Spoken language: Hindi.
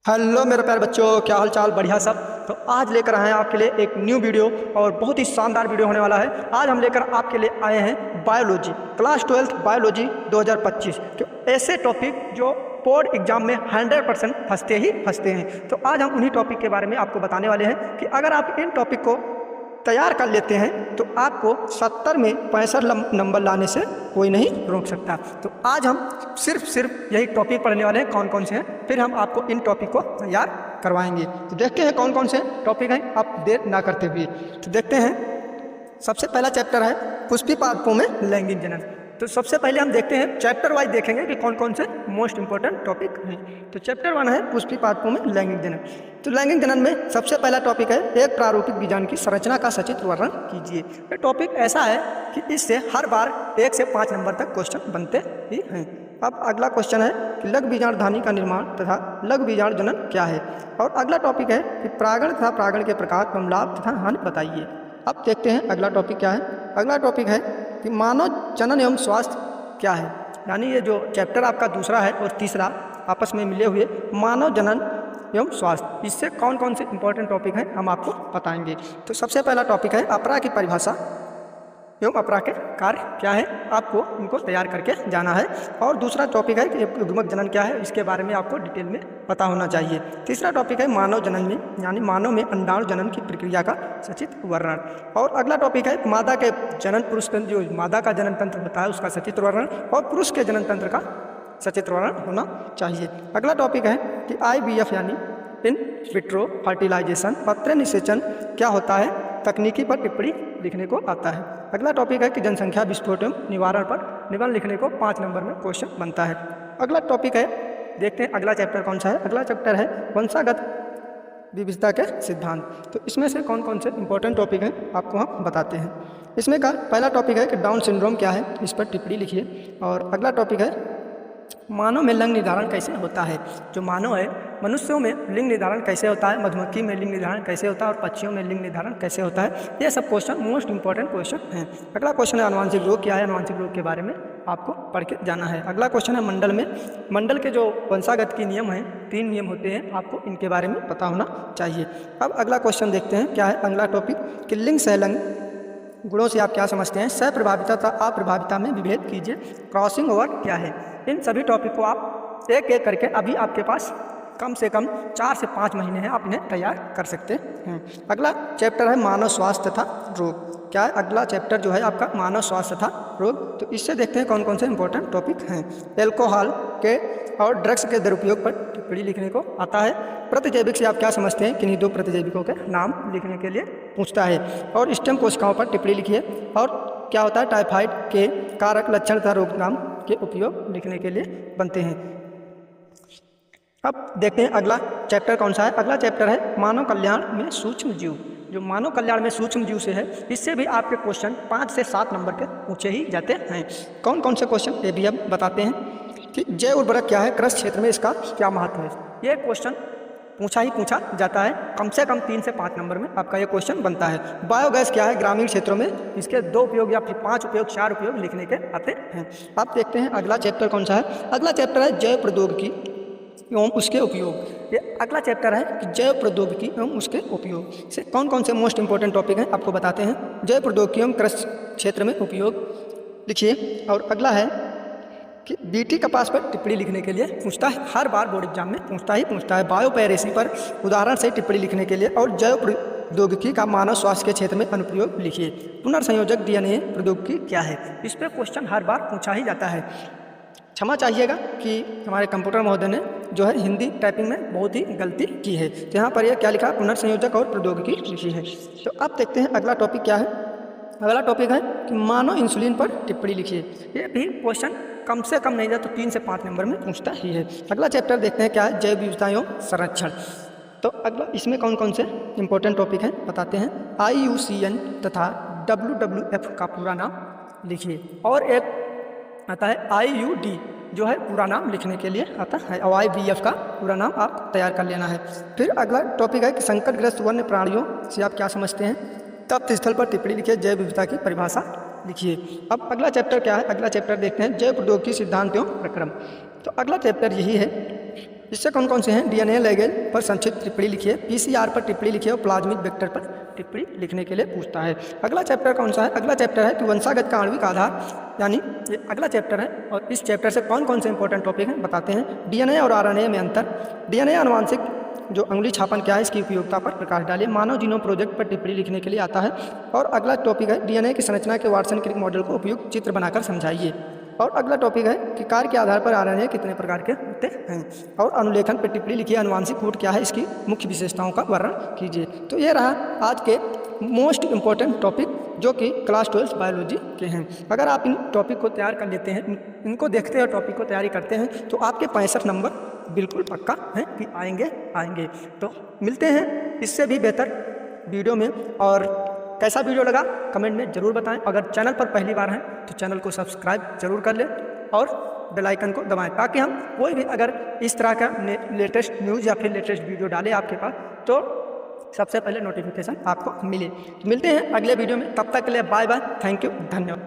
हेलो मेरे प्यारे बच्चों, क्या हाल चाल? बढ़िया सब। तो आज लेकर आए हैं आपके लिए एक न्यू वीडियो और बहुत ही शानदार वीडियो होने वाला है। आज हम लेकर आपके लिए आए हैं बायोलॉजी, क्लास 12 बायोलॉजी 2025 तो ऐसे टॉपिक जो बोर्ड एग्जाम में 100% फंसते हैं। तो आज हम उन्हीं टॉपिक के बारे में आपको बताने वाले हैं कि अगर आप इन टॉपिक को तैयार कर लेते हैं तो आपको 70 में 65 नंबर लाने से कोई नहीं रोक सकता। तो आज हम सिर्फ यही टॉपिक पढ़ने वाले हैं, कौन कौन से हैं, फिर हम आपको इन टॉपिक को तैयार करवाएंगे। तो देखते हैं कौन कौन से टॉपिक हैं, आप देर ना करते हुए तो देखते हैं। सबसे पहला चैप्टर है पुष्पी पादपों में लैंगिक जनन। तो सबसे पहले हम देखते हैं, चैप्टर वाइज देखेंगे कि कौन कौन से मोस्ट इंपॉर्टेंट टॉपिक हैं। तो चैप्टर 1 है पुष्पी पादपों में लैंगिक जनन। तो लैंगिक जनन में सबसे पहला टॉपिक है एक प्रारूपिक बीजाणु की संरचना का सचित्र वर्णन कीजिए। ये टॉपिक ऐसा है कि इससे हर बार 1 से 5 नंबर तक क्वेश्चन बनते ही हैं। अब अगला क्वेश्चन है कि लघु बीजाणुधानी का निर्माण तथा लघु बीजाणु जनन क्या है। और अगला टॉपिक है कि परागण तथा परागण के प्रकार एवं लाभ तथा हानि बताइए। अब देखते हैं अगला टॉपिक क्या है। अगला टॉपिक है कि मानव जनन एवं स्वास्थ्य क्या है। यानी ये जो चैप्टर आपका दूसरा है और तीसरा आपस में मिले हुए मानव जनन एवं स्वास्थ्य, इससे कौन कौन से इंपॉर्टेंट टॉपिक हैं हम आपको बताएंगे। तो सबसे पहला टॉपिक है अपरा की परिभाषा एवं अपरा के कार्य क्या है, आपको इनको तैयार करके जाना है। और दूसरा टॉपिक है कि युग्मक जनन क्या है, इसके बारे में आपको डिटेल में पता होना चाहिए। तीसरा टॉपिक है मानव जनन में यानी मानव में अंडाणु जनन की प्रक्रिया का सचित्र वर्णन। और अगला टॉपिक है मादा के जनन, पुरुष जो मादा का जनन तंत्र होता है उसका सचित्र वर्णन, और पुरुष के जनन तंत्र का सचित्र वर्णन होना चाहिए। अगला टॉपिक है कि IVF यानी इन विट्रो फर्टिलाइजेशन पत्र निषेचन क्या होता है, तकनीकी पर टिप्पणी लिखने को आता है। अगला टॉपिक है कि जनसंख्या विस्फोट एवं निवारण पर निबंध लिखने को 5 नंबर में क्वेश्चन बनता है। अगला टॉपिक है, देखते हैं अगला चैप्टर कौन सा है। अगला चैप्टर है वंशागत विविधता के सिद्धांत। तो इसमें से कौन कौन से इंपॉर्टेंट टॉपिक हैं आपको हम बताते हैं। इसमें का पहला टॉपिक है कि डाउन सिंड्रोम क्या है, इस पर टिप्पणी लिखिए। और अगला टॉपिक है मानव में लिंग निर्धारण कैसे होता है। जो मानव है, मनुष्यों में लिंग निर्धारण कैसे होता है, मधुमक्खी में लिंग निर्धारण कैसे होता है और पक्षियों में लिंग निर्धारण कैसे होता है, ये सब क्वेश्चन मोस्ट इंपॉर्टेंट क्वेश्चन हैं। अगला क्वेश्चन है अनुवांशिक रोग क्या है, अनुवांशिक रोग के बारे में आपको पढ़ के जाना है। अगला क्वेश्चन है मंडल में, मंडल के जो वंशागत के नियम हैं, 3 नियम होते हैं, आपको इनके बारे में पता होना चाहिए। अब अगला क्वेश्चन देखते हैं क्या है। अगला टॉपिक कि लिंग सहलंग गुणों से आप क्या समझते हैं, सप्रभाविता तथा अप्रभाविता में विभेद कीजिए, क्रॉसिंग ओवर क्या है। इन सभी टॉपिक को आप एक एक करके अभी आपके पास कम से कम 4 से 5 महीने हैं, आप इन्हें तैयार कर सकते हैं। अगला चैप्टर है मानव स्वास्थ्य तथा रोग क्या है। अगला चैप्टर जो है आपका मानव स्वास्थ्य तथा रोग। तो इससे देखते हैं कौन कौन से इंपॉर्टेंट टॉपिक हैं। एल्कोहल के और ड्रग्स के दुरुपयोग पर टिप्पणी लिखने को आता है। प्रतिजैविक से आप क्या समझते हैं, किन्हीं 2 प्रतिजैविकों के नाम लिखने के लिए पूछता है। और स्टेम कोशिकाओं पर टिप्पणी लिखिए। और क्या होता है, टाइफाइड के कारक लक्षण तथा रोकथाम के उपयोग लिखने के लिए बनते हैं। अब देखते हैं अगला चैप्टर कौन सा है। अगला चैप्टर है मानव कल्याण में सूक्ष्म जीव। जो मानव कल्याण में सूक्ष्म जीव से है, इससे भी आपके क्वेश्चन 5 से 7 नंबर के पूछे ही जाते हैं। कौन कौन से क्वेश्चन, ये भी हम बताते हैं कि जैव उर्वरक क्या है, कृषि क्षेत्र में इसका क्या महत्व है। ये क्वेश्चन पूछा जाता है, कम से कम 3 से 5 नंबर में आपका ये क्वेश्चन बनता है। बायोगैस क्या है, ग्रामीण क्षेत्रों में इसके 2 उपयोग या फिर 5 उपयोग 4 उपयोग लिखने के आते हैं। आप देखते हैं अगला चैप्टर कौन सा है। अगला चैप्टर है जैव प्रौद्योगिकी एवं उसके उपयोग। ये अगला चैप्टर है कि जैव प्रौद्योगिकी एवं उसके उपयोग से कौन कौन से मोस्ट इंपॉर्टेंट टॉपिक हैं आपको बताते हैं। जैव प्रौद्योगिकी एवं कृषि क्षेत्र में उपयोग लिखिए। और अगला है कि बीटी कपास पर टिप्पणी लिखने के लिए पूछता है, हर बार बोर्ड एग्जाम में पूछता है। बायोपैरेसी पर उदाहरण से टिप्पणी लिखने के लिए। और जैव प्रौद्योगिकी का मानव स्वास्थ्य के क्षेत्र में अनुप्रयोग लिखिए। पुनर्संयोजक DNA प्रौद्योगिकी क्या है, इस पर क्वेश्चन हर बार पूछा ही जाता है। क्षमा चाहिएगा कि हमारे कंप्यूटर महोदय ने जो है हिंदी टाइपिंग में बहुत ही गलती की है। तो यहाँ पर यह क्या लिखा, पुनर्संयोजक और प्रौद्योगिकी लिखी है। तो अब देखते हैं अगला टॉपिक क्या है। अगला टॉपिक है कि मानव इंसुलिन पर टिप्पणी लिखिए। ये भी क्वेश्चन कम से कम नहीं जाए तो 3 से 5 नंबर में पूछता ही है। अगला चैप्टर देखते हैं क्या है, जैव विविधता एवं संरक्षण। तो अगला इसमें कौन कौन से इंपॉर्टेंट टॉपिक हैं बताते हैं। IUCN तथा WWF का पूरा नाम लिखिए। और एक आता है IUD जो है पूरा नाम लिखने के लिए आता है। और IVF का पूरा नाम आप तैयार कर लेना है। फिर अगला टॉपिक है कि संकटग्रस्त वन्य प्राणियों से आप क्या समझते हैं, तप्त स्थल पर टिप्पणी लिखिए, जैव विविधता की परिभाषा लिखिए। अब अगला चैप्टर क्या है। अगला चैप्टर देखते हैं जैव प्रौद्योगिकी सिद्धांत एवं प्रक्रम। तो अगला चैप्टर यही है इससे कौन कौन से हैं? डीएनए लिगेंड पर संक्षिप्त टिप्पणी लिखिए, पीसीआर पर टिप्पणी लिखिए और प्लाज्मिक वेक्टर पर टिप्पणी लिखने के लिए पूछता है। अगला चैप्टर कौन सा है? अगला चैप्टर है कि वंशागत का आणविक आधार, यानी ये अगला चैप्टर है और इस चैप्टर से कौन कौन से इंपॉर्टेंट टॉपिक हैं बताते हैं। डीएनए और आरएनए में अंतर, डीएनए आनुवांशिक जो अंगुली छापन क्या है इसकी उपयोगिता पर प्रकाश डालिए, मानव जीनोम प्रोजेक्ट पर टिप्पणी लिखने के लिए आता है। और अगला टॉपिक है डीएनए की संरचना के वाटसन क्रिक मॉडल को उपयुक्त चित्र बनाकर समझाइए। और अगला टॉपिक है कि कार्य के आधार पर आरएनए कितने प्रकार के होते हैं। और अनुलेखन पर टिप्पणी लिखिए, आनुवांशिक कोड क्या है इसकी मुख्य विशेषताओं का वर्णन कीजिए। तो ये रहा आज के मोस्ट इम्पॉर्टेंट टॉपिक जो कि क्लास 12 बायोलॉजी के हैं। अगर आप इन टॉपिक को तैयार कर लेते हैं, इनको देखते हैं और टॉपिक को तैयारी करते हैं तो आपके 65 नंबर बिल्कुल पक्का है कि आएंगे। तो मिलते हैं इससे भी बेहतर वीडियो में। और कैसा वीडियो लगा कमेंट में ज़रूर बताएं। अगर चैनल पर पहली बार हैं तो चैनल को सब्सक्राइब जरूर कर लें और बेल आइकन को दबाएं ताकि हम कोई भी अगर इस तरह का लेटेस्ट न्यूज़ या फिर लेटेस्ट वीडियो डालें आपके पास तो सबसे पहले नोटिफिकेशन आपको मिले। तो मिलते हैं अगले वीडियो में, तब तक के लिए बाय बाय, थैंक यू, धन्यवाद।